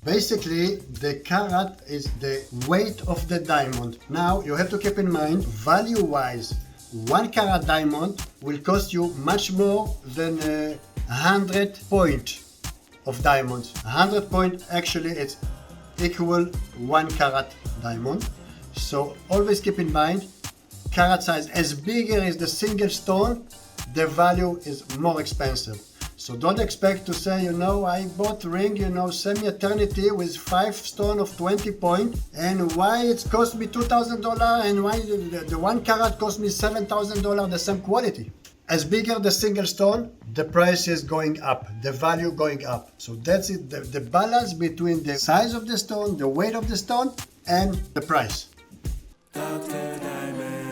Basically, the carat is the weight of the diamond. Now, you have to keep in mind, value-wise, 1 carat diamond will cost you much more than 100 point of diamonds. 100 point, actually, it's equal 1 carat diamond. So always keep in mind, carat size, as bigger as the single stone, the value is more expensive. So don't expect to say, I bought ring, semi-eternity with 5 stone of 20 point, and why it cost me $2,000 and why the 1 carat cost me $7,000 the same quality. As bigger the single stone, the price is going up, the value going up. So that's it, the balance between the size of the stone, the weight of the stone, and the price. Dr. Diamond.